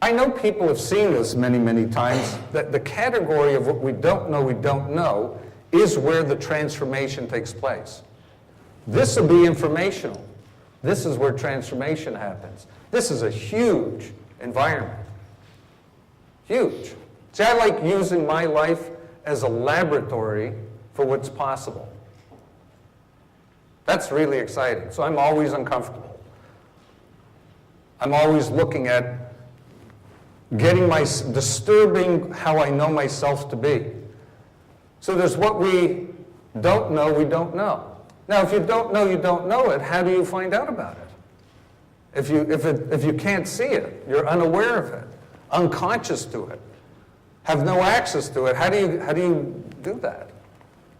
I know people have seen this many, many times, that the category of what we don't know is where the transformation takes place. This will be informational. This is where transformation happens. This is a huge environment. Huge. See, I like using my life as a laboratory for what's possible. That's really exciting. So I'm always uncomfortable. I'm always looking at disturbing how I know myself to be. So there's what we don't know, we don't know. Now, if you don't know it, how do you find out about it? If you can't see it, you're unaware of it, unconscious to it, have no access to it, how do you do that?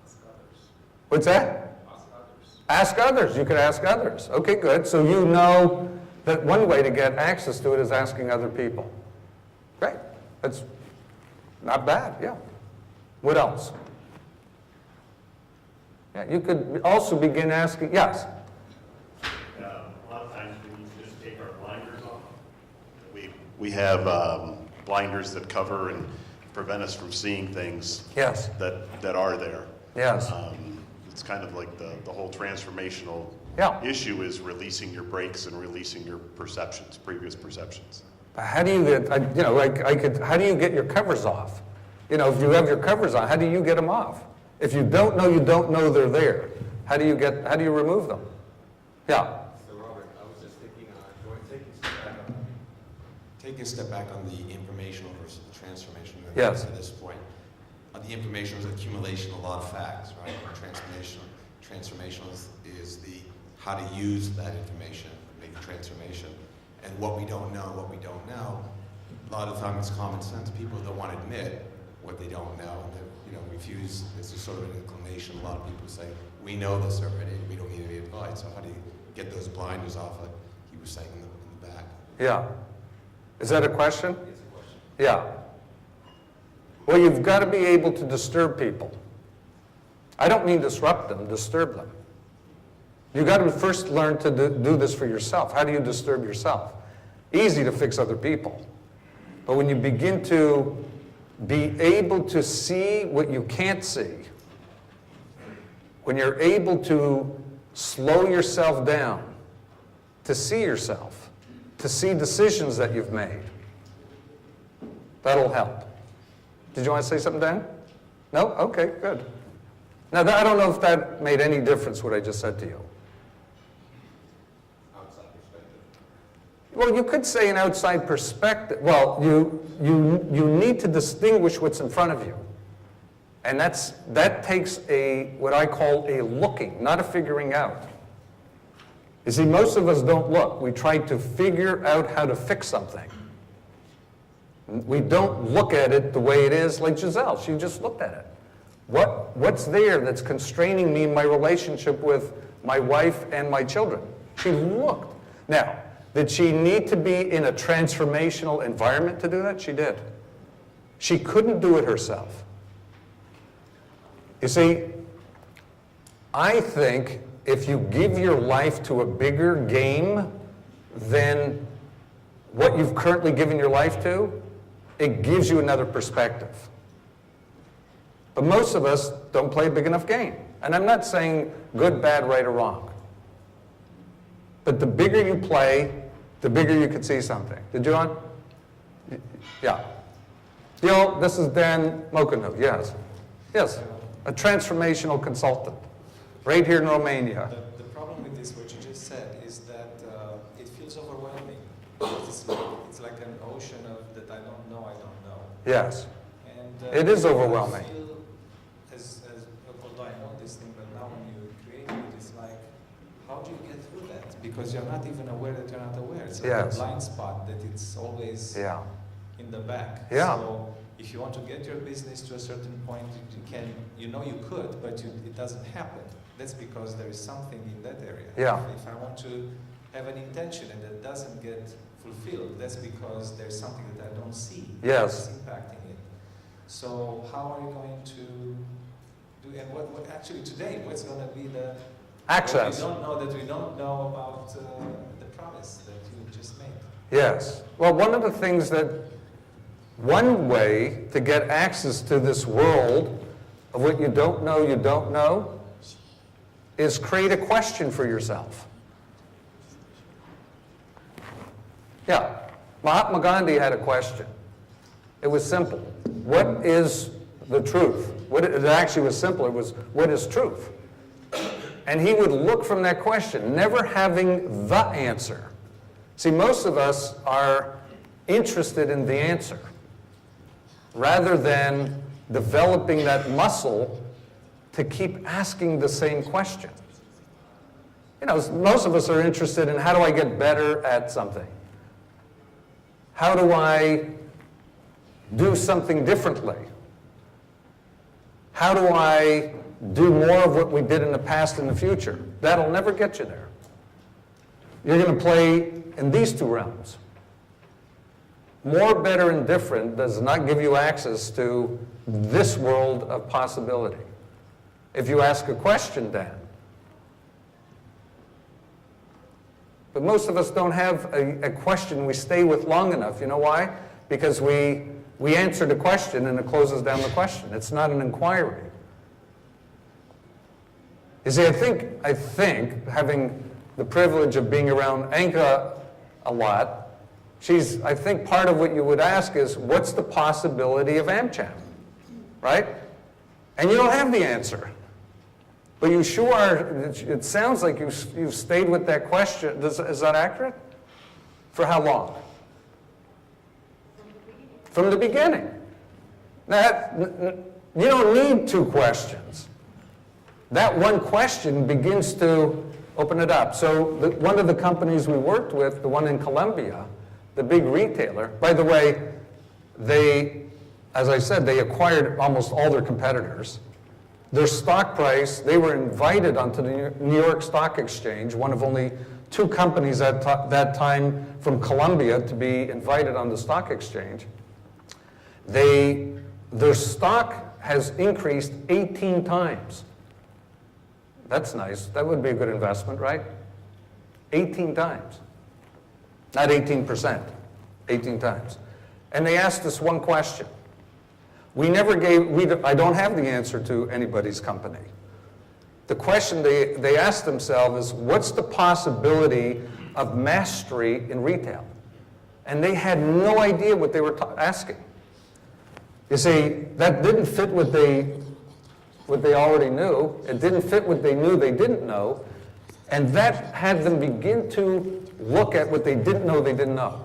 Ask others. What's that? Ask others. Ask others. You could ask others. Okay, good. So you know that one way to get access to it is asking other people. Great. That's not bad, yeah. What else? Yeah, you could also begin asking, yes? A lot of times we need to just take our blinders off. We have blinders that cover and prevent us from seeing things Yes. that are there. Yes. It's kind of like the whole transformational issue is releasing your brakes and releasing your perceptions, previous perceptions. How do you get, how do you get your covers off? If you have your covers on, how do you get them off? If you don't know they're there. How do you remove them? Yeah. So Robert, I was just thinking, taking a step back on the informational versus the transformational. Yes. At this point, the information is accumulation of a lot of facts, right? Transformational is the how to use that information, make a transformation, and what we don't know. A lot of times it's common sense. People don't want to admit what they don't know, and they refuse. It's just sort of an inclination. A lot of people say, "We know this already. We don't need any advice." So how do you get those blinders off, like he was saying in the back? Yeah. Is that a question? It's a question. Yeah. Well, you've got to be able to disturb people. I don't mean disrupt them, disturb them. You've got to first learn to do this for yourself. How do you disturb yourself? Easy to fix other people. But when you begin to be able to see what you can't see, when you're able to slow yourself down, to see yourself, to see decisions that you've made, that'll help. Did you want to say something, Dan? No? Okay, good. Now, I don't know if that made any difference, what I just said to you. Outside perspective. Well, you could say an outside perspective. Well, you need to distinguish what's in front of you. And that takes what I call a looking, not a figuring out. You see, most of us don't look. We try to figure out how to fix something. We don't look at it the way it is, like Giselle. She just looked at it. What's there that's constraining me in my relationship with my wife and my children? She looked. Now, did she need to be in a transformational environment to do that? She did. She couldn't do it herself. You see, I think if you give your life to a bigger game than what you've currently given your life to, it gives you another perspective. But most of us don't play a big enough game. And I'm not saying good, bad, right, or wrong. But the bigger you play, the bigger you could see something. Did you on? Yeah. This is Dan Mokanu. Yes. Yes. A transformational consultant. Right here in Romania. The problem with this, what you just said, is that it feels overwhelming. It's like an ocean of that I don't know. Yes. And it is overwhelming. I feel, although I know this thing, but now when you create it, it's like, how do you get through that? Because you're not even aware that you're not aware. It's like a blind spot that it's always in the back. Yeah. So if you want to get your business to a certain point, you can, you could, but it doesn't happen. That's because there is something in that area. Yeah. If I want to have an intention and that doesn't get fulfilled, that's because there's something that I don't see that's impacting it. So how are you going to do, and what actually today, what's going to be the access? We don't know about the promise that you just made. Yes. Well, one way to get access to this world of what you don't know, is create a question for yourself. Yeah, Mahatma Gandhi had a question. It was simple. What is the truth? It actually was simple. It was, what is truth? And he would look from that question, never having the answer. See, most of us are interested in the answer rather than developing that muscle to keep asking the same question. You know, most of us are interested in, how do I get better at something? How do I do something differently? How do I do more of what we did in the past in the future? That'll never get you there. You're going to play in these two realms. More, better, and different does not give you access to this world of possibility. If you ask a question, then. But most of us don't have a question we stay with long enough. You know why? Because we answer the question and it closes down the question. It's not an inquiry. You see, I think having the privilege of being around Anka a lot, I think part of what you would ask is, what's the possibility of AmCham? Right? And you don't have the answer. But you sure are, it sounds like you've stayed with that question. Is that accurate? For how long? From the beginning. Now, you don't need two questions. That one question begins to open it up. So one of the companies we worked with, the one in Colombia, the big retailer, by the way, as I said, they acquired almost all their competitors. Their stock price, they were invited onto the New York Stock Exchange, one of only two companies at that time from Colombia to be invited on the stock exchange. Their stock has increased 18 times. That's nice. That would be a good investment, right? 18 times. Not 18%, 18 times. And they asked us one question. I don't have the answer to anybody's company. The question they asked themselves is, what's the possibility of mastery in retail? And they had no idea what they were asking. You see, that didn't fit what they already knew. It didn't fit what they knew they didn't know. And that had them begin to look at what they didn't know they didn't know.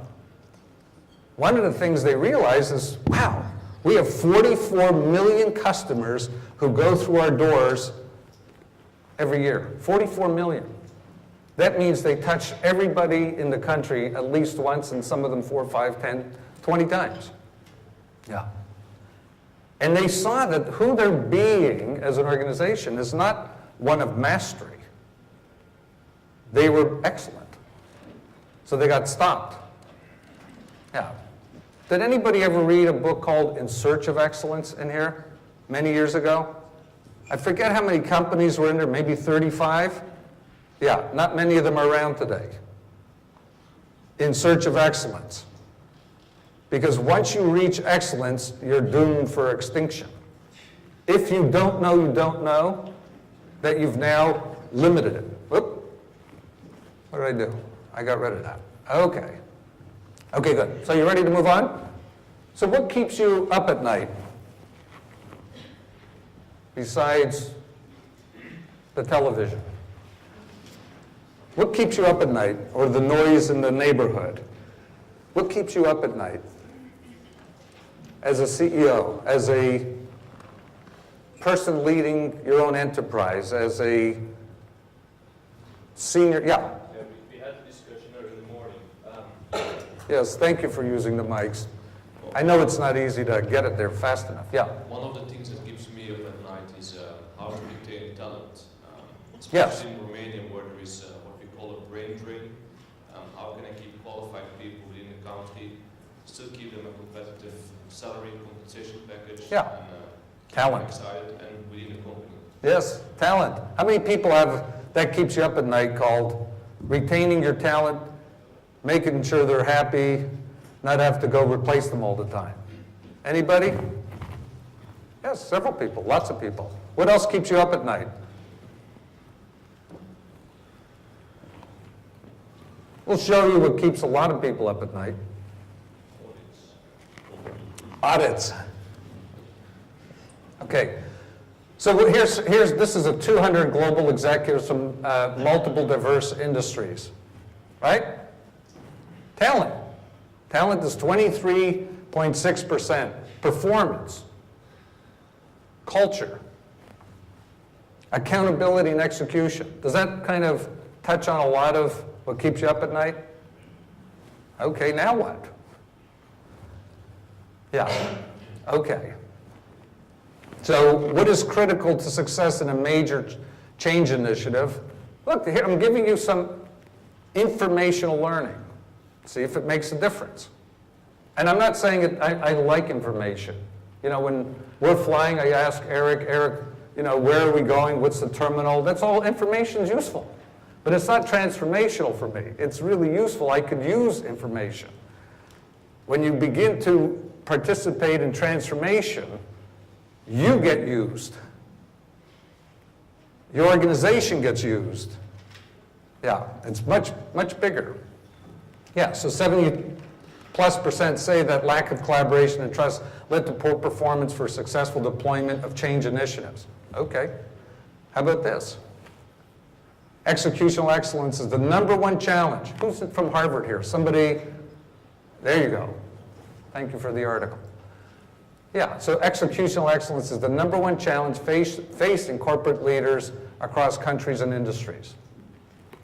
One of the things they realized is, wow, we have 44 million customers who go through our doors every year. 44 million. That means they touch everybody in the country at least once, and some of them 4, 5, 10, 20 times. Yeah. And they saw that who they're being as an organization is not one of mastery. They were excellent. So they got stopped. Yeah. Did anybody ever read a book called In Search of Excellence in here many years ago? I forget how many companies were in there, maybe 35? Yeah, not many of them are around today. In Search of Excellence. Because once you reach excellence, you're doomed for extinction. If you don't know that you've now limited it. Whoop. What did I do? I got rid of that. Okay. Okay, good. So you ready to move on? So what keeps you up at night? Besides the television. What keeps you up at night? Or the noise in the neighborhood? What keeps you up at night? As a CEO, as a person leading your own enterprise, as a senior, yeah? We had a discussion earlier in the morning. Yes, thank you for using the mics. I know it's not easy to get it there fast enough, yeah? One of the things that keeps me up at night is how to retain talent. Yes. Especially in Romania, where there is what we call a brain drain. How can I keep qualified people within the country, still keep them a competitive salary compensation package? Yeah. And, Talent. excited and within the company. Yes, talent. How many people have, that keeps you up at night, called retaining your talent, making sure they're happy, not have to go replace them all the time. Anybody? Yes, several people, lots of people. What else keeps you up at night? We'll show you what keeps a lot of people up at night. Audits. Okay. So this is a 200 global executives from multiple diverse industries, right? Talent. Talent is 23.6%. Performance. Culture. Accountability and execution. Does that kind of touch on a lot of what keeps you up at night? Okay, now what? Yeah, okay. So what is critical to success in a major change initiative? Look, here I'm giving you some informational learning. See if it makes a difference. And I'm not saying I like information. You know, when we're flying, I ask Eric, you know, where are we going? What's the terminal? That's all information is useful. But it's not transformational for me. It's really useful. I could use information. When you begin to participate in transformation, you get used. Your organization gets used. Yeah, it's much, much bigger. Yeah, so 70+% say that lack of collaboration and trust led to poor performance for successful deployment of change initiatives. Okay, how about this? Executional excellence is the #1 challenge. Who's from Harvard here? Somebody, there you go. Thank you for the article. Yeah, so executional excellence is the #1 challenge facing corporate leaders across countries and industries.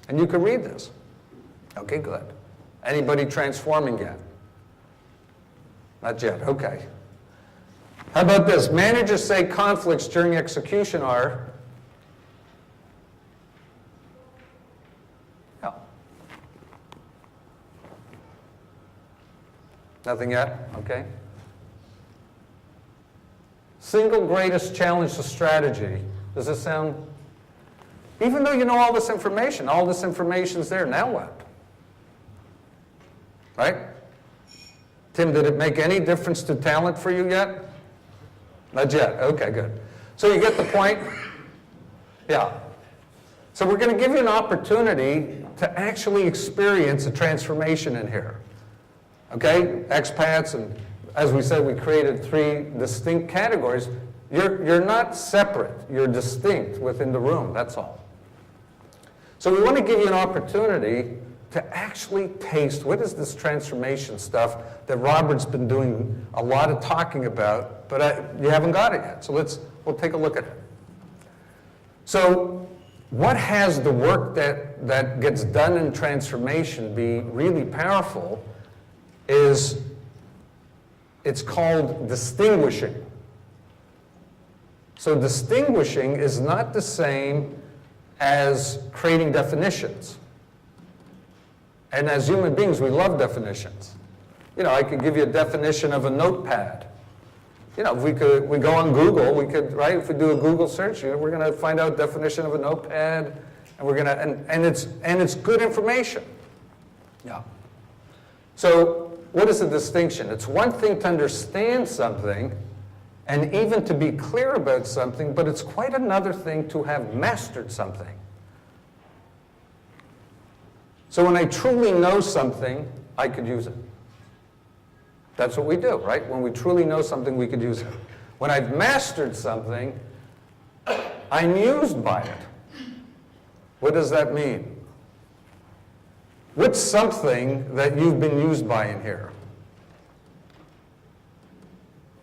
And you can read this. Okay, good. Anybody transforming yet? Not yet, okay. How about this? Managers say conflicts during execution are, no. Nothing yet? Okay. Single greatest challenge to strategy. Does this sound, even though you know all this information's there, now what? Right? Tim, did it make any difference to talent for you yet? Not yet. Okay, good. So you get the point? Yeah. So we're going to give you an opportunity to actually experience a transformation in here. Okay? Expats, and as we said, we created 3 distinct categories. You're not separate. You're distinct within the room. That's all. So we want to give you an opportunity to actually taste what is this transformation stuff that Robert's been doing a lot of talking about, but you haven't got it yet. So we'll take a look at it. So what has the work that gets done in transformation be really powerful is it's called distinguishing. So distinguishing is not the same as creating definitions. And as human beings, we love definitions. You know, I could give you a definition of a notepad. You know, if we go on Google, we could, right? If we do a Google search, we're going to find out definition of a notepad, and we're going to, and it's good information. Yeah. So what is the distinction? It's one thing to understand something, and even to be clear about something, but it's quite another thing to have mastered something. So when I truly know something, I could use it. That's what we do, right? When we truly know something, we could use it. When I've mastered something, I'm used by it. What does that mean? What's something that you've been used by in here?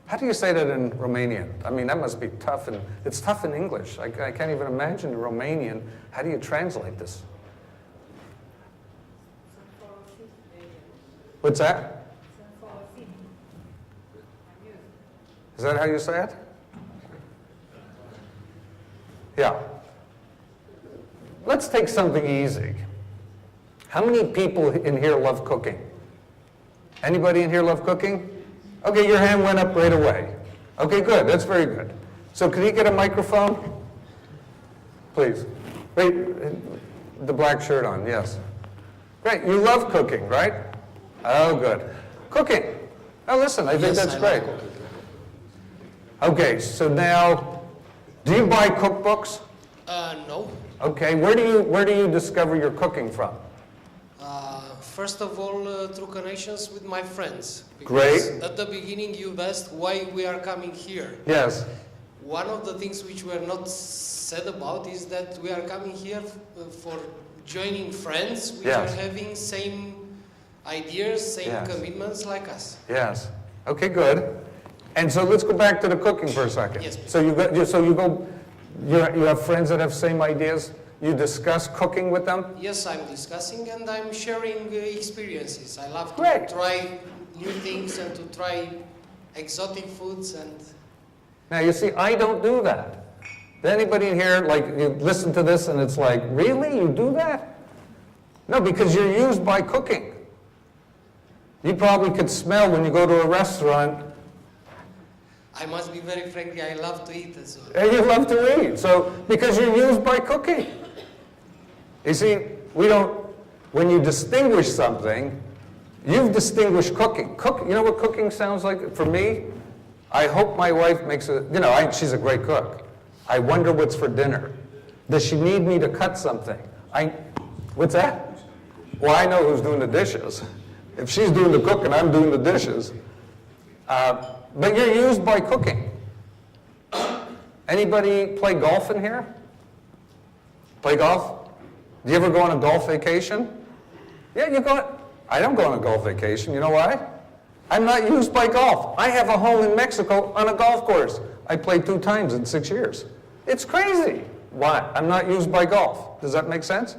How do you say that in Romanian? I mean, that must be tough, and it's tough in English. I can't even imagine in Romanian. How do you translate this? What's that? Is that how you say it? Yeah. Let's take something easy. How many people in here love cooking? Anybody in here love cooking? Okay, your hand went up right away. Okay, good. That's very good. So could you get a microphone? Please. Wait, the black shirt on, yes. Great. You love cooking, right? Oh, good. Cooking. Now listen, I think that's great. Okay, so now, do you buy cookbooks? No. Okay, where do you discover your cooking from? First of all, through connections with my friends. Great. At the beginning, you asked why we are coming here. Yes. One of the things which were not said about is that we are coming here for joining friends which Yes. are having same ideas, same Yes. commitments like us. Yes. Okay, good. And so let's go back to the cooking for a second. Yes, please. So you have friends that have same ideas. You discuss cooking with them. Yes, I'm discussing and I'm sharing experiences. I love to Great. try new things and to try exotic foods and Now you see, I don't do that. Does anybody in here like you listen to this and it's like, really, you do that? No, because you're used by cooking. You probably could smell when you go to a restaurant. I must be very frankly, I love to eat as well. And you love to eat, so, because you're used by cooking. You see, when you distinguish something, you've distinguished cooking. You know what cooking sounds like for me? I hope my wife makes she's a great cook. I wonder what's for dinner. Does she need me to cut something? What's that? Well, I know who's doing the dishes. If she's doing the cooking, I'm doing the dishes. But you're used by cooking. Anybody play golf in here? Play golf? Do you ever go on a golf vacation? Yeah, you go. I don't go on a golf vacation. You know why? I'm not used by golf. I have a home in Mexico on a golf course. I played 2 times in 6 years. It's crazy. Why? I'm not used by golf. Does that make sense?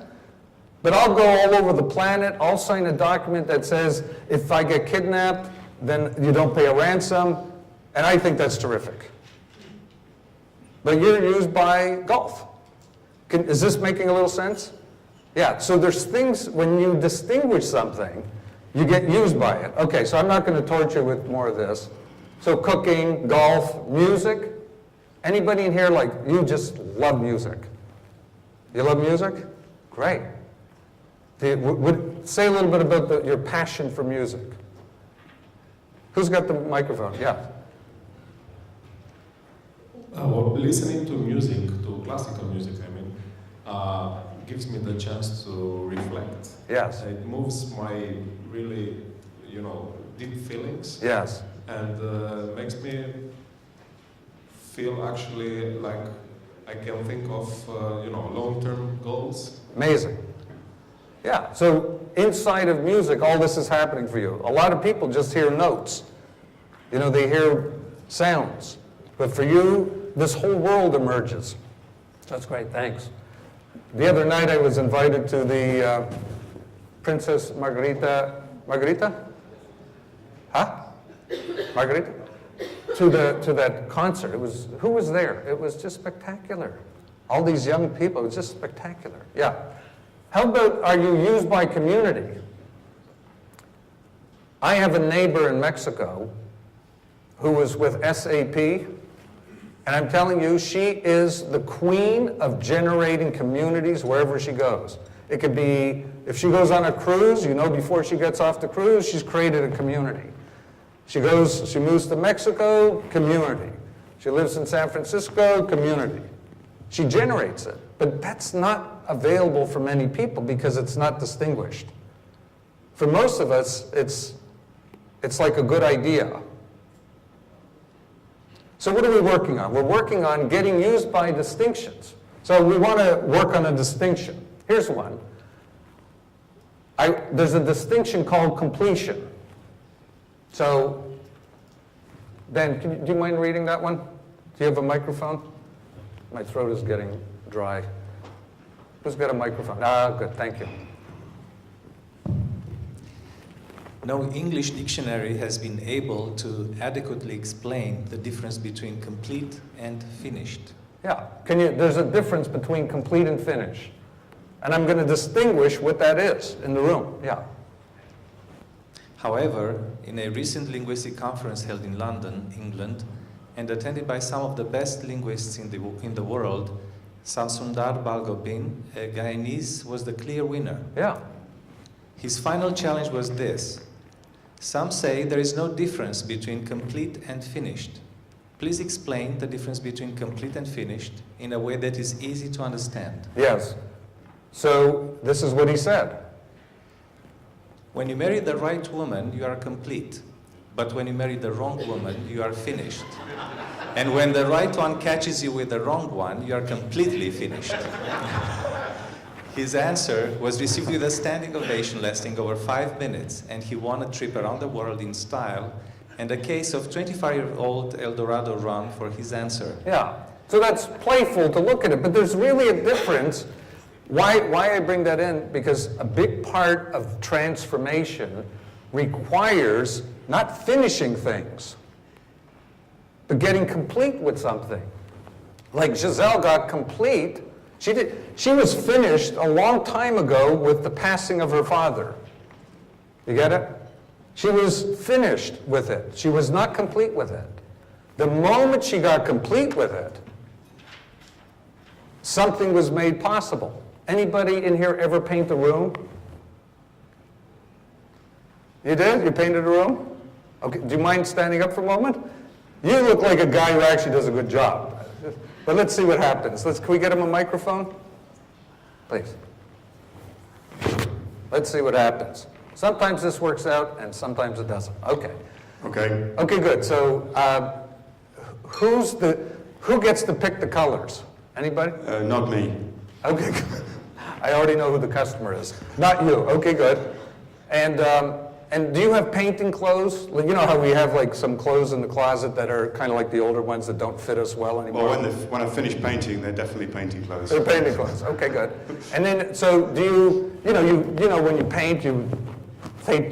But I'll go all over the planet. I'll sign a document that says if I get kidnapped, then you don't pay a ransom. And I think that's terrific. But you're used by golf. Is this making a little sense? Yeah, so there's things, when you distinguish something, you get used by it. Okay, so I'm not going to torture you with more of this. So cooking, golf, music. Anybody in here, like, you just love music? You love music? Great. Say a little bit about your passion for music. Who's got the microphone? Yeah. Well, listening to music, to classical music, gives me the chance to reflect. Yes. It moves my really, deep feelings. Yes. And makes me feel actually like I can think of, long-term goals. Amazing. Yeah, so inside of music, all this is happening for you. A lot of people just hear notes. They hear sounds. But for you, this whole world emerges. That's great, thanks. The other night I was invited to the Princess Margarita? Huh? Margarita? To that concert. Who was there? It was just spectacular. All these young people, it was just spectacular. Yeah. How about, are you used by community? I have a neighbor in Mexico who was with SAP, and I'm telling you, she is the queen of generating communities wherever she goes. It could be, if she goes on a cruise, before she gets off the cruise, she's created a community. She moves to Mexico, community. She lives in San Francisco, community. She generates it, but that's not available for many people because it's not distinguished. For most of us, it's like a good idea. So what are we working on? We're working on getting used by distinctions. So we want to work on a distinction. Here's one. There's a distinction called completion. So, Ben, do you mind reading that one? Do you have a microphone? My throat is getting dry. Who's got a microphone? Good, thank you. No English dictionary has been able to adequately explain the difference between complete and finished. Yeah, there's a difference between complete and finished. And I'm going to distinguish what that is in the room, yeah. However, in a recent linguistic conference held in London, England, and attended by some of the best linguists in the world, Sansundar Balgobin, a Guyanese, was the clear winner. Yeah. His final challenge was this: some say there is no difference between complete and finished. Please explain the difference between complete and finished in a way that is easy to understand. Yes. So this is what he said. When you marry the right woman, you are complete. But when you marry the wrong woman, you are finished. And when the right one catches you with the wrong one, you are completely finished. His answer was received with a standing ovation lasting over 5 minutes, and he won a trip around the world in style and a case of 25-year-old Eldorado rum for his answer. Yeah. So that's playful to look at it, but there's really a difference. Why I bring that in? Because a big part of transformation requires not finishing things, but getting complete with something. Like Giselle got complete. She was finished a long time ago with the passing of her father. You get it? She was finished with it. She was not complete with it. The moment she got complete with it, something was made possible. Anybody in here ever paint a room? You did? You painted a room? Okay, do you mind standing up for a moment? You look like a guy who actually does a good job. But let's see what happens. Can we get him a microphone? Please. Let's see what happens. Sometimes this works out and sometimes it doesn't. Okay. Okay. Okay, good. So who gets to pick the colors? Anybody? Not me. Okay, good. I already know who the customer is. Not you. Okay, good. And do you have painting clothes? You know how we have like some clothes in the closet that are kind of like the older ones that don't fit us well anymore? Well, when I finish painting, they're definitely painting clothes. They're painting clothes. Okay, good. And then, so do you know when you paint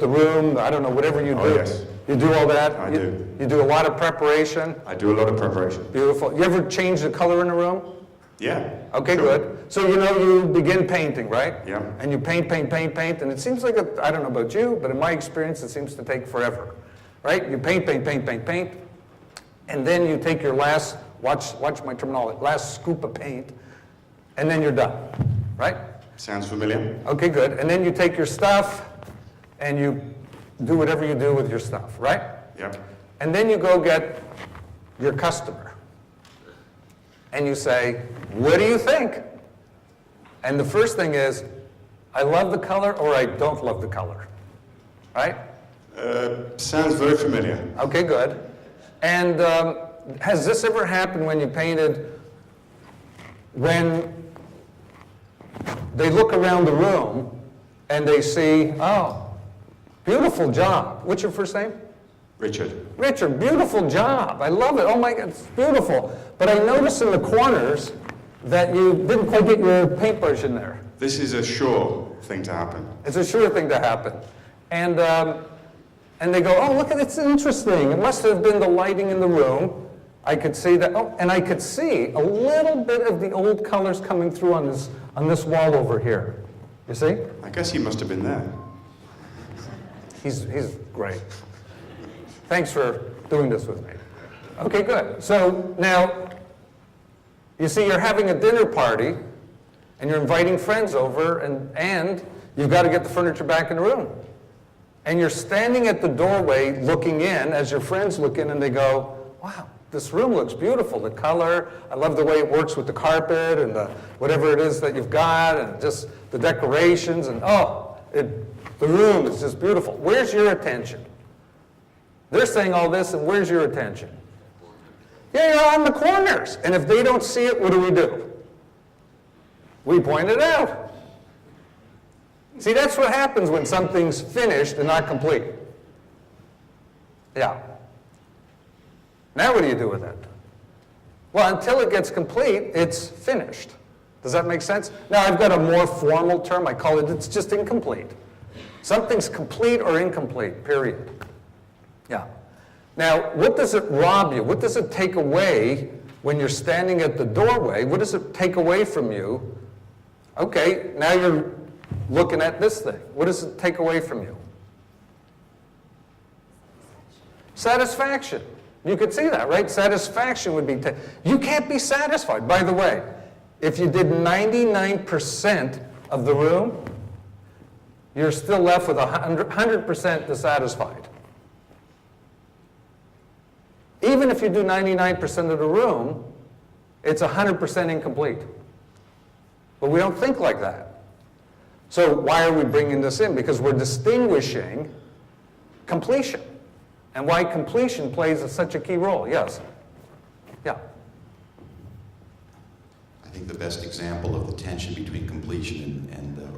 the room, I don't know, whatever you do. Oh, yes. You do all that? I do. You do a lot of preparation? I do a lot of preparation. Beautiful. You ever change the color in a room? Yeah. Okay, sure. good. So you begin painting, right? Yeah. And you paint, and it seems like, I don't know about you, but in my experience, it seems to take forever, right? You paint, and then you take your last, watch my terminology, last scoop of paint, and then you're done, right? Sounds familiar. Okay, good. And then you take your stuff, and you do whatever you do with your stuff, right? Yeah. And then you go get your customer. And you say, what do you think? And the first thing is, I love the color or I don't love the color, right? Sounds very familiar. Okay, good. And has this ever happened when you painted, when they look around the room and they see, oh, beautiful job. What's your first name? Richard. Richard, beautiful job. I love it. Oh my God, it's beautiful. But I noticed in the corners that you didn't quite get your paintbrush in there. This is a sure thing to happen. It's a sure thing to happen. And they go, oh, look at it, it's interesting. It must have been the lighting in the room. I could see that, oh, and I could see a little bit of the old colors coming through on this wall over here. You see? I guess he must have been there. He's great. Thanks for doing this with me. Okay, good. So now, you see, you're having a dinner party, and you're inviting friends over, and you've got to get the furniture back in the room. And you're standing at the doorway looking in as your friends look in, and they go, wow, this room looks beautiful. The color, I love the way it works with the carpet and whatever it is that you've got, and just the decorations, and the room is just beautiful. Where's your attention? They're saying all this, and where's your attention? Yeah, you're on the corners. And if they don't see it, what do? We point it out. See, that's what happens when something's finished and not complete. Yeah. Now what do you do with it? Well, until it gets complete, it's finished. Does that make sense? Now, I've got a more formal term. I call it, it's just incomplete. Something's complete or incomplete, period. Yeah. Now, what does it rob you? What does it take away when you're standing at the doorway? What does it take away from you? Okay, now you're looking at this thing. What does it take away from you? Satisfaction. You could see that, right? Satisfaction would be, you can't be satisfied. By the way, if you did 99% of the room, you're still left with 100% dissatisfied. Even if you do 99% of the room, it's 100% incomplete. But we don't think like that. So why are we bringing this in? Because we're distinguishing completion. And why completion plays such a key role. Yes? Yeah. I think the best example of the tension between completion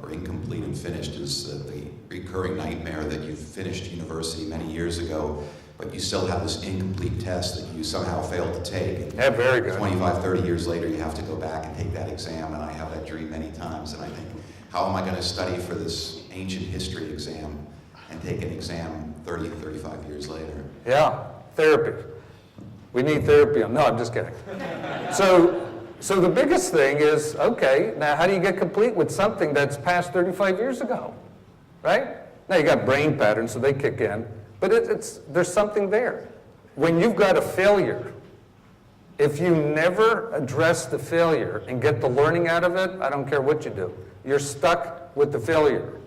or incomplete and finished is the recurring nightmare that you finished university many years ago, but you still have this incomplete test that you somehow failed to take. And Yeah, very good. 25, 30 years later, you have to go back and take that exam, and I have that dream many times, and I think, how am I going to study for this ancient history exam and take an exam 30, 35 years later? Yeah, therapy. We need therapy. No, I'm just kidding. So the biggest thing is, okay, now how do you get complete with something that's past 35 years ago, right? Now you got brain patterns, so they kick in, but there's something there. When you've got a failure, if you never address the failure and get the learning out of it, I don't care what you do. You're stuck with the failure.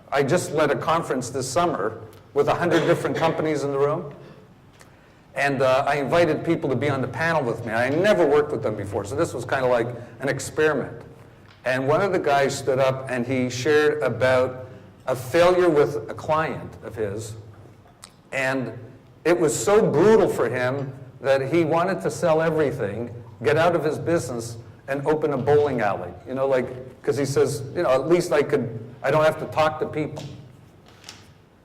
I just led a conference this summer with 100 different companies in the room. And I invited people to be on the panel with me. I never worked with them before, so this was kind of like an experiment. And one of the guys stood up and he shared about a failure with a client of his. And it was so brutal for him that he wanted to sell everything, get out of his business, and open a bowling alley. You know, like, because he says, you know, at least I don't have to talk to people.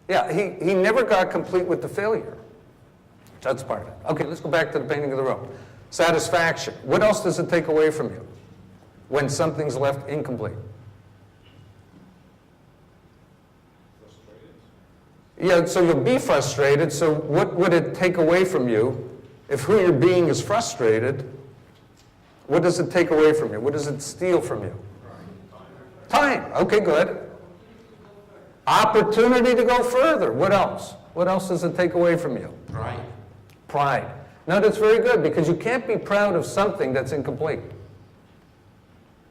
Yeah, he never got complete with the failure. That's part of it. Okay, let's go back to the painting of the room. Satisfaction. What else does it take away from you when something's left incomplete? Yeah, so you'll be frustrated. So what would it take away from you if who you're being is frustrated? What does it take away from you? What does it steal from you? Time. Okay, good. Opportunity to go further. What else? What else does it take away from you? Pride. Pride. Now that's very good because you can't be proud of something that's incomplete.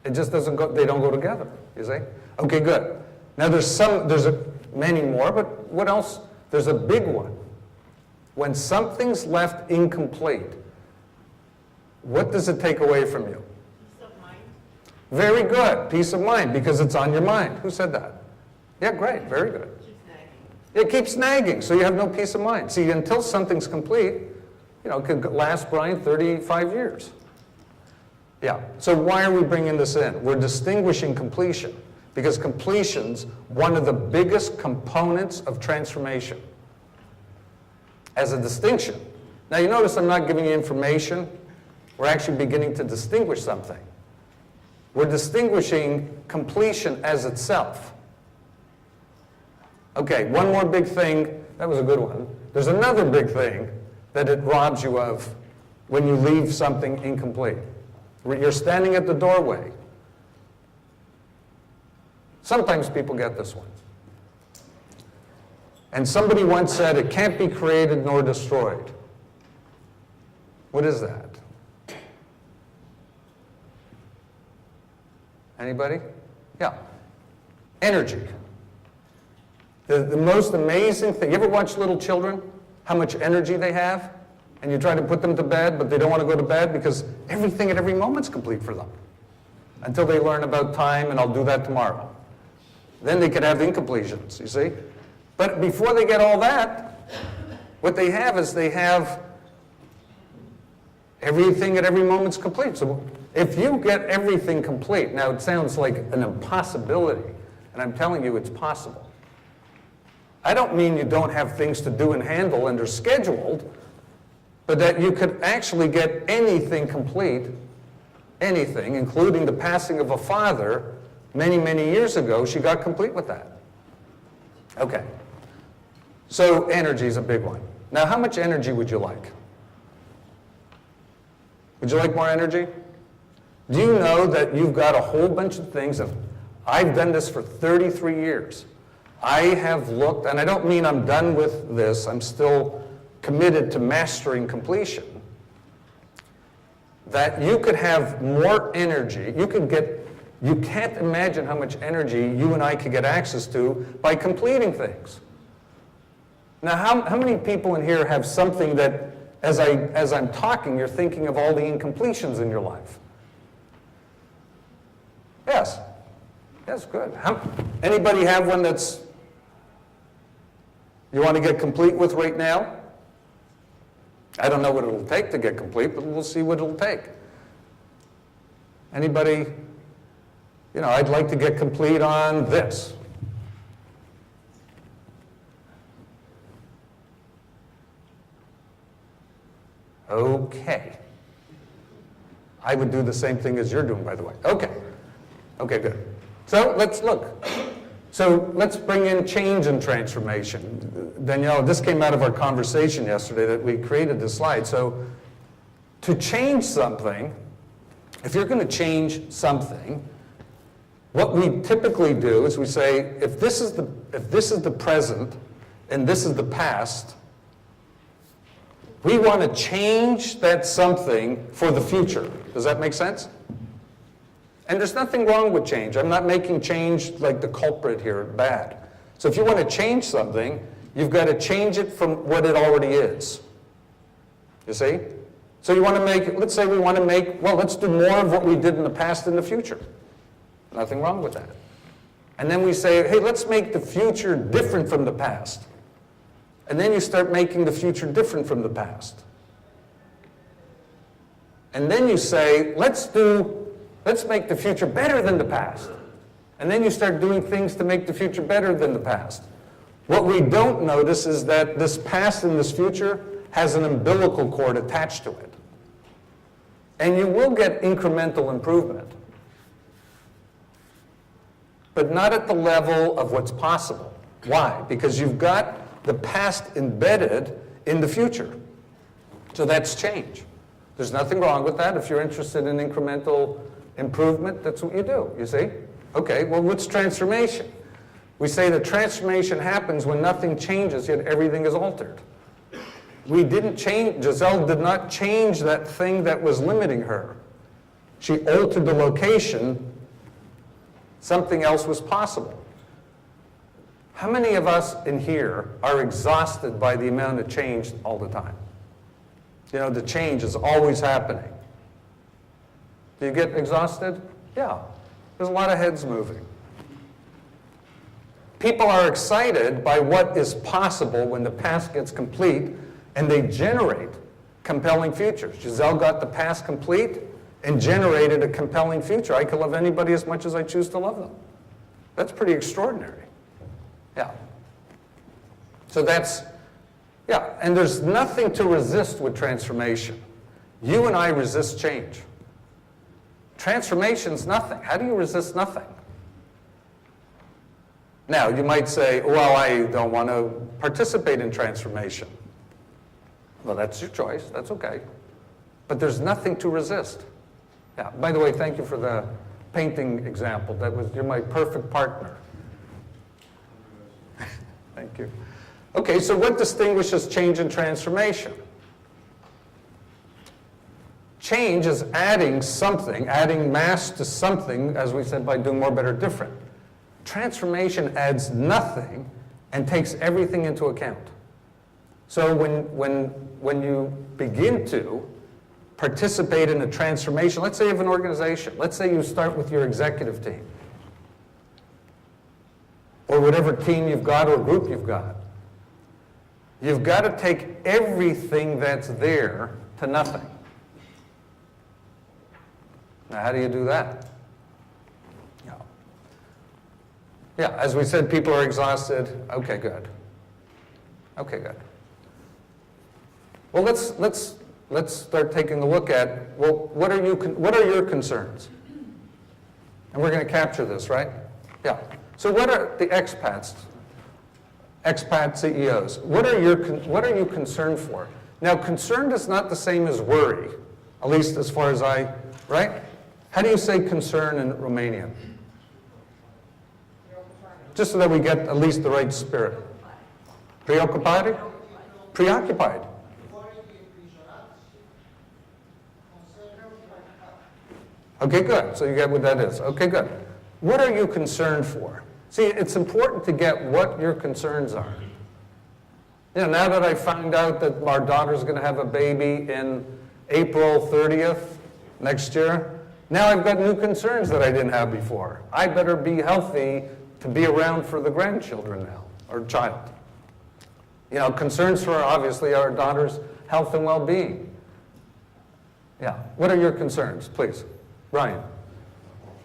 It just doesn't go, they don't go together, you see? Okay, good. Now there's many more, but what else? There's a big one. When something's left incomplete, what does it take away from you? Peace of mind. Very good. Peace of mind because it's on your mind. Who said that? Yeah, great. Very good. It keeps nagging, so you have no peace of mind. See, until something's complete, you know, it could last, Brian, 35 years. Yeah, so why are we bringing this in? We're distinguishing completion, because completion's one of the biggest components of transformation. As a distinction. Now you notice I'm not giving you information. We're actually beginning to distinguish something. We're distinguishing completion as itself. Okay, one more big thing. That was a good one. There's another big thing that it robs you of when you leave something incomplete. You're standing at the doorway. Sometimes people get this one. And somebody once said, it can't be created nor destroyed. What is that? Anybody? Yeah. Energy. The most amazing thing, you ever watch little children, how much energy they have? And you try to put them to bed, but they don't want to go to bed because everything at every moment's complete for them. Until they learn about time, and I'll do that tomorrow. Then they could have incompletions, you see? But before they get all that, what they have is they have everything at every moment's complete. So if you get everything complete, now it sounds like an impossibility, and I'm telling you it's possible. I don't mean you don't have things to do and handle and are scheduled, but that you could actually get anything complete, anything, including the passing of a father many, many years ago. She got complete with that. Okay. So energy is a big one. Now, how much energy would you like? Would you like more energy? Do you know that you've got a whole bunch of things, and I've done this for 33 years. I have looked, and I don't mean I'm done with this, I'm still committed to mastering completion, that you could have more energy, you could get You can't imagine how much energy you and I could get access to by completing things. Now, how many people in here have something that, as I'm talking, you're thinking of all the incompletions in your life? Yes. Yes, good. Anybody have one that's you want to get complete with right now? I don't know what it'll take to get complete, but we'll see what it'll take. Anybody, I'd like to get complete on this. Okay. I would do the same thing as you're doing, by the way. Okay. Okay, good. So let's look. So let's bring in change and transformation. Danielle, this came out of our conversation yesterday that we created this slide. So to change something, if you're going to change something, what we typically do is we say, if this is the present and this is the past, we want to change that something for the future. Does that make sense? And there's nothing wrong with change. I'm not making change like the culprit here, bad. So if you want to change something, you've got to change it from what it already is. You see? So you want to make, let's say we want to make, well, let's do more of what we did in the past in the future. Nothing wrong with that. And then we say, hey, let's make the future different from the past. And then you start making the future different from the past. And then you say, let's make the future better than the past. And then you start doing things to make the future better than the past. What we don't notice is that this past and this future has an umbilical cord attached to it. And you will get incremental improvement, but not at the level of what's possible. Why? Because you've got the past embedded in the future. So that's change. There's nothing wrong with that. If you're interested in incremental improvement, that's what you do, you see? Okay, well, what's transformation? We say that transformation happens when nothing changes, yet everything is altered. We didn't change, Giselle did not change that thing that was limiting her. She altered the location, something else was possible. How many of us in here are exhausted by the amount of change all the time? The change is always happening. Do you get exhausted? Yeah. There's a lot of heads moving. People are excited by what is possible when the past gets complete, and they generate compelling futures. Giselle got the past complete and generated a compelling future. I can love anybody as much as I choose to love them. That's pretty extraordinary. Yeah. So and there's nothing to resist with transformation. You and I resist change. Transformation's nothing. How do you resist nothing? Now, you might say, well, I don't want to participate in transformation. Well, that's your choice. That's okay. But there's nothing to resist. Yeah. By the way, thank you for the painting example. You're my perfect partner. Thank you. Okay, so what distinguishes change and transformation? Change is adding something, adding mass to something, as we said, by doing more, better, different. Transformation adds nothing and takes everything into account. So when you begin to participate in a transformation, let's say you have an organization, let's say you start with your executive team, or whatever team you've got or group you've got. You've got to take everything that's there to nothing. Now, how do you do that? Yeah, as we said, people are exhausted. Okay, good. Okay, good. Well, let's start taking a look at, well, what are your concerns? And we're going to capture this, right? Yeah. So what are the expat CEOs? What are you concerned for? Now, concerned is not the same as worry, at least as far as right? How do you say concern in Romanian? Just so that we get at least the right spirit. Preocupare? Okay, good. So you get what that is. Okay, good. What are you concerned for? See, it's important to get what your concerns are. You know, now that I found out that our daughter's going to have a baby in April 30th next year, now I've got new concerns that I didn't have before. I better be healthy to be around for the grandchildren now, or child. You know, concerns for obviously our daughter's health and well-being. Yeah. What are your concerns, please? Ryan.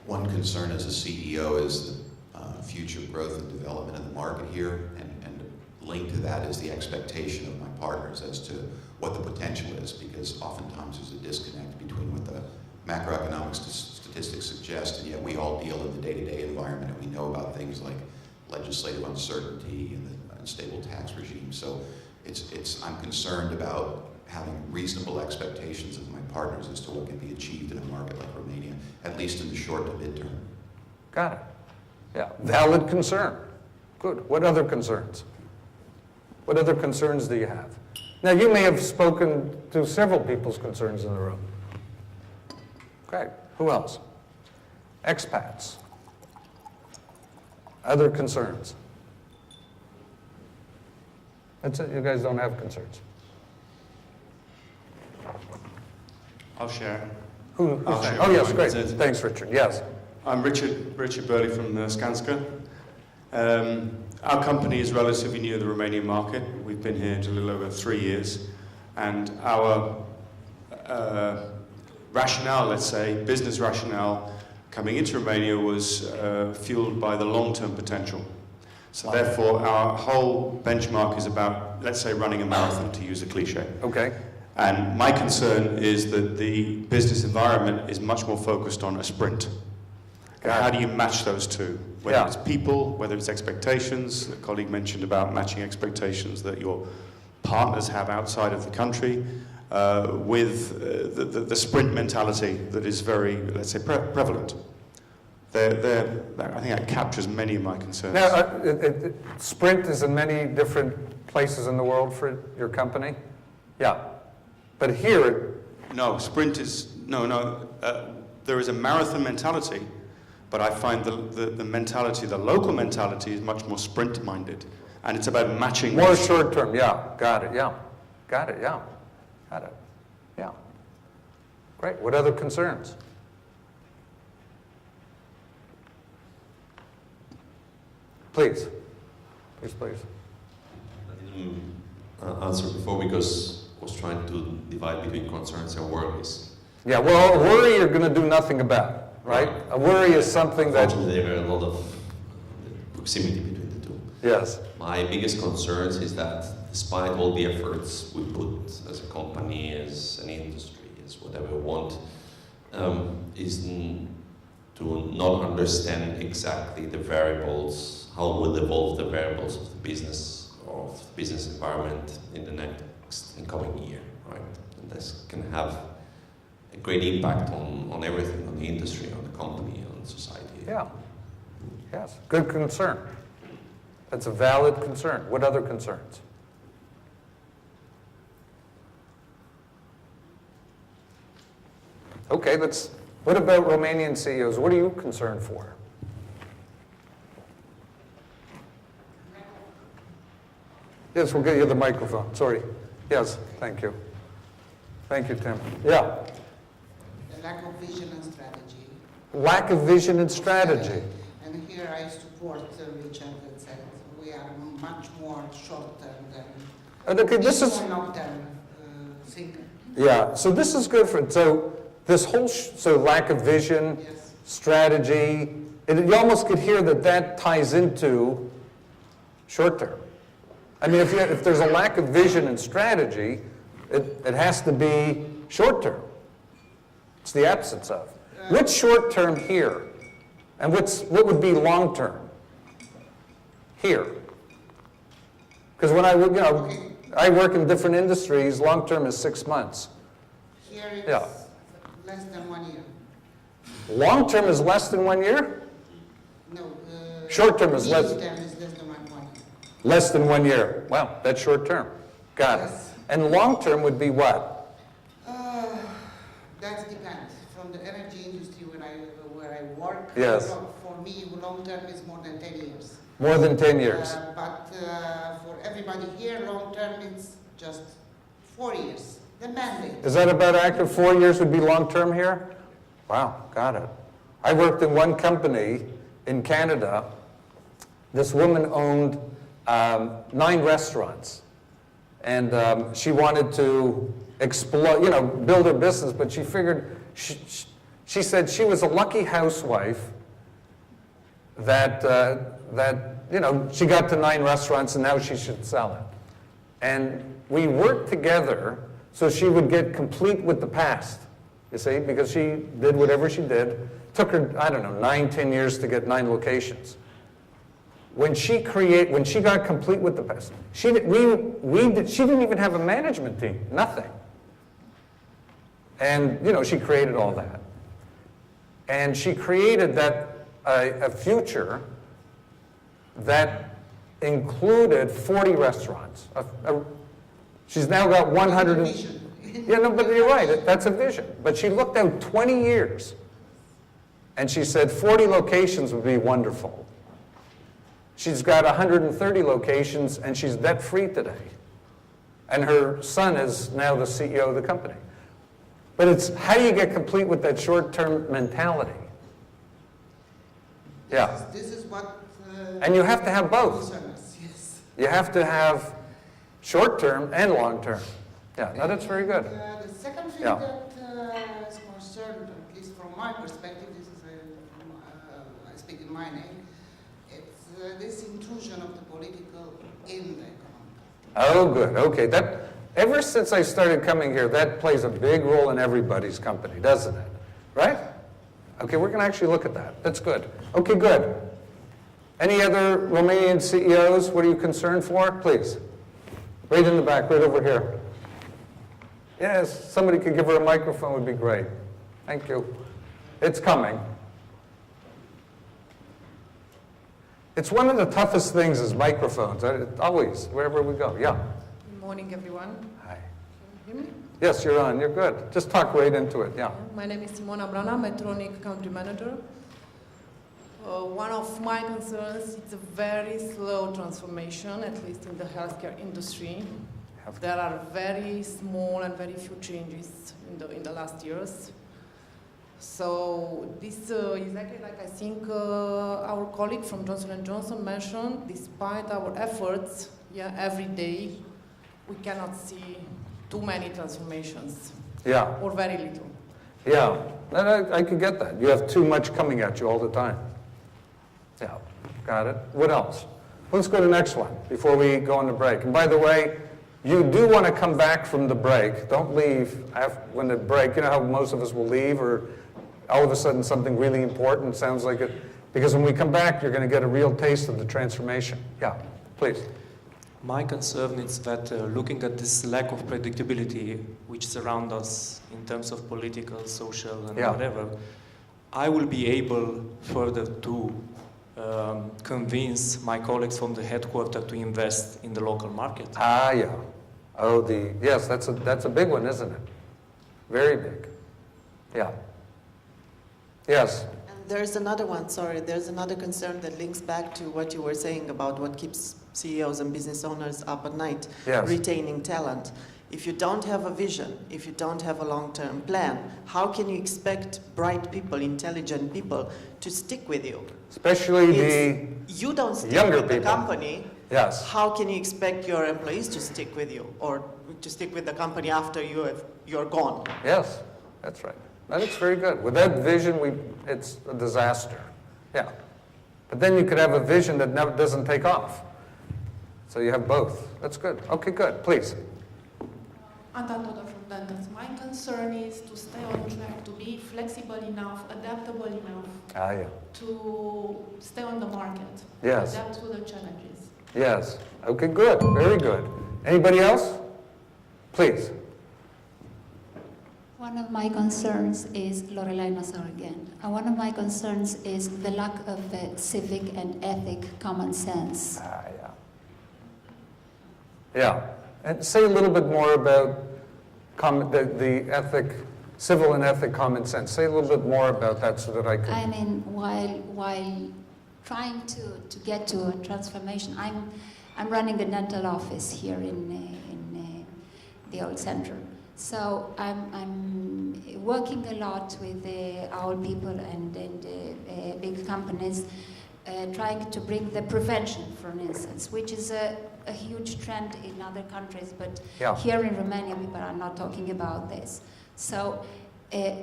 One concern as a CEO is the future growth and development of the market here, and linked to that is the expectation of my partners as to what the potential is, because oftentimes there's a disconnect between what the macroeconomic statistics suggest, and yet we all deal in the day-to-day environment, and we know about things like legislative uncertainty and the unstable tax regime. So I'm concerned about having reasonable expectations of my partners as to what can be achieved in a market like Romania, at least in the short to mid-term. Got it. Yeah. Valid concern. Good. What other concerns? What other concerns do you have? Now, you may have spoken to several people's concerns in the room. Okay. Who else? Expats. Other concerns? That's it. You guys don't have concerns. I'll share. Who's I'll saying? share Oh, yes, mine. great. Thanks, Richard. Yes. I'm Richard Burley from Skanska. Our company is relatively new to the Romanian market. We've been here a little over 3 years, and our rationale, let's say, business rationale, coming into Romania was fueled by the long-term potential. So therefore, our whole benchmark is about, let's say, running a marathon, to use a cliche. Okay. And my concern is that the business environment is much more focused on a sprint. How do you match those two? Whether it's people, whether it's expectations. A colleague mentioned about matching expectations that your partners have outside of the country with the sprint mentality that is very, let's say, prevalent. I think that captures many of my concerns. Now, Sprint is in many different places in the world for your company? Yeah. But here... No, Sprint is... No. There is a marathon mentality, but I find the mentality, the local mentality, is much more sprint-minded. And it's about matching... More short-term, yeah. Got it, yeah. Got it, yeah. Got it, yeah. Great. What other concerns? Please. Please. I didn't answer before because I was trying to divide between concerns and worries. Yeah, well, a worry you're going to do nothing about, right? A worry is something that... Unfortunately, there are a lot of proximity between the two. Yes. My biggest concerns is that despite all the efforts we put as a company, as an industry, as whatever we want, is to not understand exactly the variables, how will evolve the variables of the business environment in the next coming year, right? And this can have a great impact on everything, on the industry, on the company, on society. Yeah. Yes. Good concern. That's a valid concern. What other concerns? Okay, what about Romanian CEOs? What are you concerned for? Yes, we'll get you the microphone. Sorry. Yes, thank you. Thank you, Tim. Yeah. The lack of vision and strategy. Lack of vision and strategy. And here I support Richard that said we are much more short-term than Okay, this is long-term thinking. Yeah, so this is good for, so this whole, so lack of vision, Yes. strategy, you almost could hear that ties into short-term. I mean, if there's a lack of vision and strategy, it has to be short-term. It's the absence of. What's short-term here? And what would be long-term here? Because when I work in different industries, long-term is 6 months. Here it's Yeah. less than 1 year. Long-term is less than 1 year? No. Short-term is less. Medium-term is less than 1 year. Less than 1 year. Wow, that's short-term. Got it. Yes. And long-term would be what? That depends. From the energy industry, we work. Yes. For me, long term is more than 10 years. More than 10 years. But for everybody here, long term it's just 4 years. The mandate. Is that about accurate? 4 years would be long-term here? Wow, got it. I worked in one company in Canada. This woman owned 9 restaurants. And she wanted to explore, build her business, but she figured, she said she was a lucky housewife that she got to 9 restaurants and now she should sell it. And we worked together so she would get complete with the past, you see, because she did whatever she did. Took her, 9, 10 years to get 9 locations. When she got complete with the past, she didn't even have a management team, nothing. And, she created all that. And she created a future that included 40 restaurants. She's now got 100. But you're right, that's a vision. But she looked out 20 years, and she said 40 locations would be wonderful. She's got 130 locations, and she's debt-free today. And her son is now the CEO of the company. But it's how do you get complete with that short-term mentality? Yeah. This is what... and you have to have both. Yes. You have to have short-term and long-term. Yeah, no, that's very good. The second thing Yeah. that is concerned, at least from my perspective, this is I speak in my name, it's this intrusion of the political in the economy. Oh, good. Okay. Ever since I started coming here, that plays a big role in everybody's company, doesn't it? Right? Okay, we're going to actually look at that. That's good. Okay, good. Any other Romanian CEOs? What are you concerned for? Please. Right in the back, right over here. Yes, somebody could give her a microphone would be great. Thank you. It's coming. It's one of the toughest things is microphones, always, wherever we go. Yeah. Good morning, everyone. Hi. Can you hear me? Yes, you're on. You're good. Just talk right into it. Yeah. My name is Simona Brana, Metronic Country Manager. One of my concerns is a very slow transformation, at least in the healthcare industry. There are very small and very few changes in the last years. So this exactly like I think our colleague from Johnson & Johnson mentioned, despite our efforts, every day, we cannot see too many transformations. Yeah. Or very little. Yeah, and I could get that. You have too much coming at you all the time. Yeah, got it. What else? Let's go to the next one before we go on the break. And by the way, you do want to come back from the break. Don't leave when the break, you know how most of us will leave or all of a sudden something really important sounds like it. Because when we come back, you're going to get a real taste of the transformation. Yeah, please. My concern is that looking at this lack of predictability which surrounds us in terms of political, social, and whatever, I will be able further to convince my colleagues from the headquarters to invest in the local market. Ah, yeah. Oh, yes, that's a big one, isn't it? Very big. Yeah. Yes. And there's another one, there's another concern that links back to what you were saying about what keeps CEOs and business owners up at night, retaining talent. If you don't have a vision, if you don't have a long-term plan, how can you expect bright people, intelligent people to stick with you? Especially you don't stick younger with the company. Yes. How can you expect your employees to stick with you or to stick with the company after you're gone? Yes, that's right. That's very good. Without vision, it's a disaster. Yeah. But then you could have a vision that never doesn't take off. So you have both. That's good. Okay, good. Please. Antoda from Dentons. My concern is to stay on track, to be flexible enough, adaptable enough to stay on the market, adapt to the challenges. Yes. Okay, good. Very good. Anybody else? Please. One of my concerns is, Lorelai Nassar again, one of my concerns is the lack of civic and ethic common sense. Yeah. And say a little bit more about the ethic civil and ethic common sense. Say a little bit more about that so that I can... I mean, while trying to get to a transformation, I'm running a dental office here in the old center. So I'm working a lot with our people and big companies, trying to bring the prevention, for instance, which is a huge trend in other countries, but here in Romania people are not talking about this. So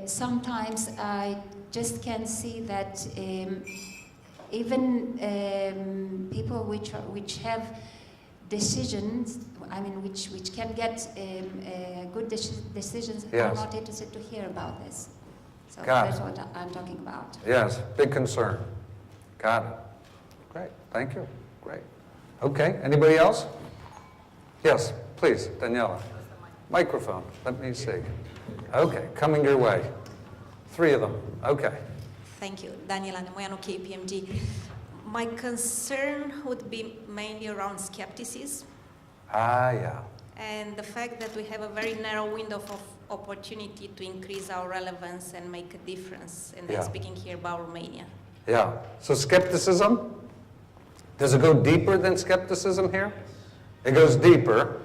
sometimes I just can see that even people which have decisions, I mean, which can get good decisions, are not interested to hear about this. So that's what I'm talking about. Yes, big concern. Got it. Great, thank you. Great. Okay, anybody else? Yes, please, Daniela. Microphone, let me see. Okay, coming your way. 3 of them, okay. Thank you. Daniela Nemoianu, KPMG. My concern would be mainly around skepticism. Yeah. And the fact that we have a very narrow window of opportunity to increase our relevance and make a difference. And I'm speaking here about Romania. Yeah. So skepticism, does it go deeper than skepticism here? It goes deeper.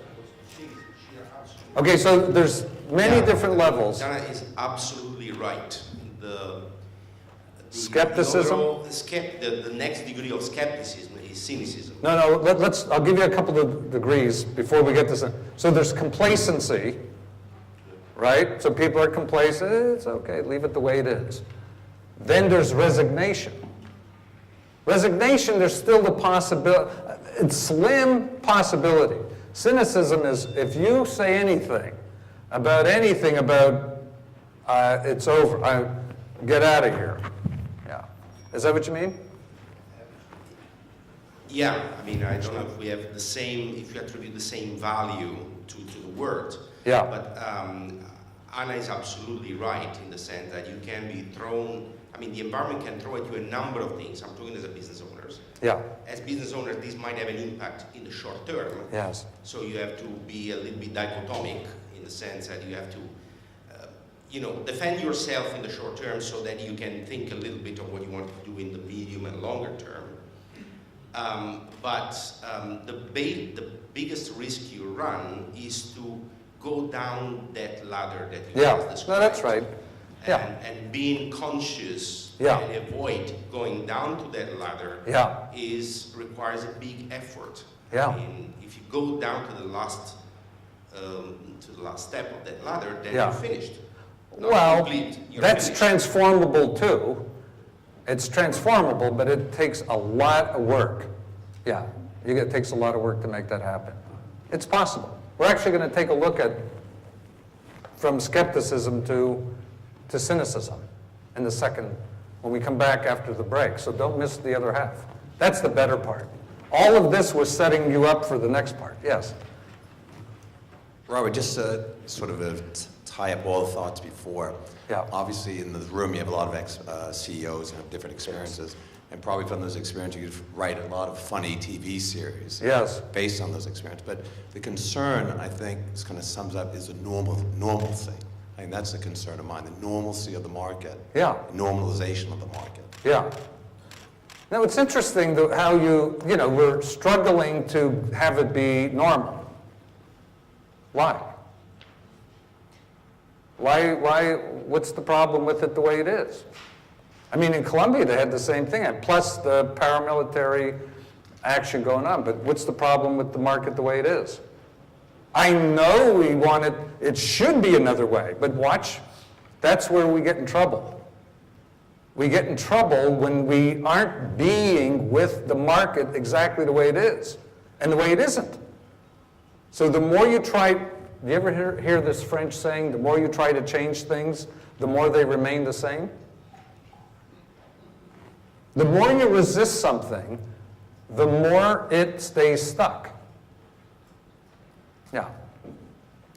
Okay, so there's many different levels. Dana is absolutely right. The skepticism? The next degree of skepticism is cynicism. No, I'll give you a couple of degrees before we get to this. So there's complacency, right? So people are complacent, it's okay, leave it the way it is. Then there's resignation. Resignation, there's still the possibility, it's slim possibility. Cynicism is if you say anything about it's over, get out of here. Yeah. Is that what you mean? Yeah, I mean, I don't know if we have the same, if you attribute the same value to the word. Yeah. But Anna is absolutely right in the sense that you can be thrown, I mean, the environment can throw at you a number of things. I'm talking as a business owners. Yeah. As business owners, this might have an impact in the short term. Yes. So you have to be a little bit dichotomic in the sense that you have to, defend yourself in the short term so that you can think a little bit of what you want to do in the medium and longer term. But the biggest risk you run is to go down that ladder that you just described. No, that's right. And being conscious and avoid going down to that ladder requires a big effort. Yeah. I mean, if you go down to the last step of that ladder, then you're finished. Well, that's transformable too. It's transformable, but it takes a lot of work. Yeah, it takes a lot of work to make that happen. It's possible. We're actually going to take a look at from skepticism to cynicism in the second, when we come back after the break. So don't miss the other half. That's the better part. All of this was setting you up for the next part. Yes? Robert, just sort of tie up all the thoughts before. Yeah. Obviously, in the room, you have a lot of CEOs who have different experiences. And probably from those experiences, you could write a lot of funny TV series based on those experiences. But the concern, I think, kind of sums up is a normalcy. I think that's the concern of mine, the normalcy of the market. Yeah. Normalization of the market. Yeah. Now, it's interesting how we're struggling to have it be normal. Why? What's the problem with it the way it is? I mean, in Colombia, they had the same thing, plus the paramilitary action going on. But what's the problem with the market the way it is? I know we want it should be another way, but watch, that's where we get in trouble. We get in trouble when we aren't being with the market exactly the way it is, and the way it isn't. So the more you try, do you ever hear this French saying, the more you try to change things, the more they remain the same? The more you resist something, the more it stays stuck. Yeah.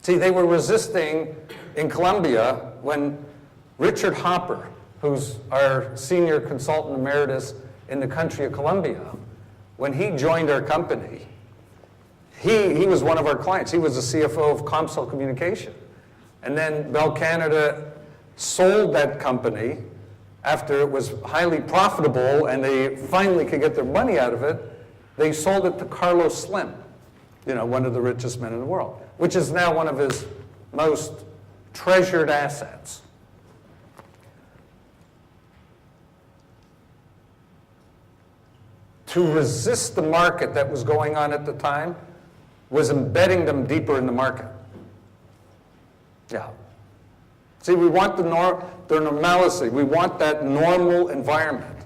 See, they were resisting in Colombia when Richard Hopper, who's our senior consultant emeritus in the country of Colombia, when he joined our company, he was one of our clients. He was the CFO of Comcel Communication. And then Bell Canada sold that company after it was highly profitable and they finally could get their money out of it. They sold it to Carlos Slim, you know, one of the richest men in the world, which is now one of his most treasured assets. To resist the market that was going on at the time was embedding them deeper in the market. Yeah. See, we want the normalcy. We want that normal environment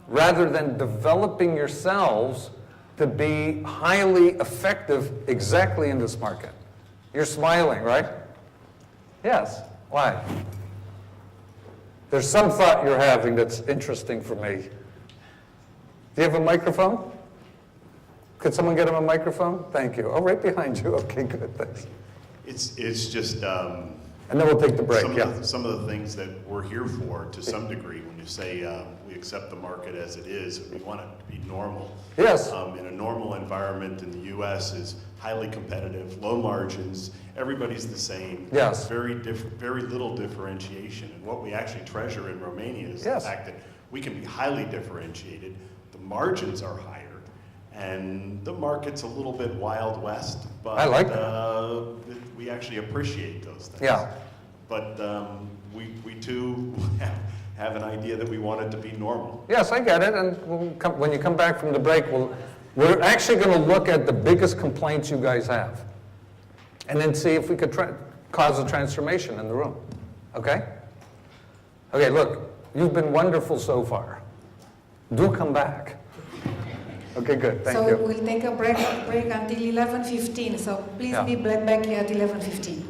rather than developing yourselves to be highly effective exactly in this market. You're smiling, right? Yes. Why? There's some thought you're having that's interesting for me. Do you have a microphone? Could someone get him a microphone? Thank you. Oh, right behind you. Okay, good. Thanks. It's just. And then we'll take the break. Some of the things that we're here for, to some degree, when you say we accept the market as it is, we want it to be normal. Yes. In a normal environment in the U.S. is highly competitive, low margins, everybody's the same. Yes. Very little differentiation. And what we actually treasure in Romania is the fact that we can be highly differentiated. The margins are higher. And the market's a little bit Wild West, but I like that. We actually appreciate those things. Yeah. But we too have an idea that we want it to be normal. Yes, I get it. And when you come back from the break, we're actually going to look at the biggest complaints you guys have. And then see if we could cause a transformation in the room. Okay? Okay, look, you've been wonderful so far. Do come back. Okay, good. Thank you. So we'll take a break until 11:15. So please be back here at 11:15.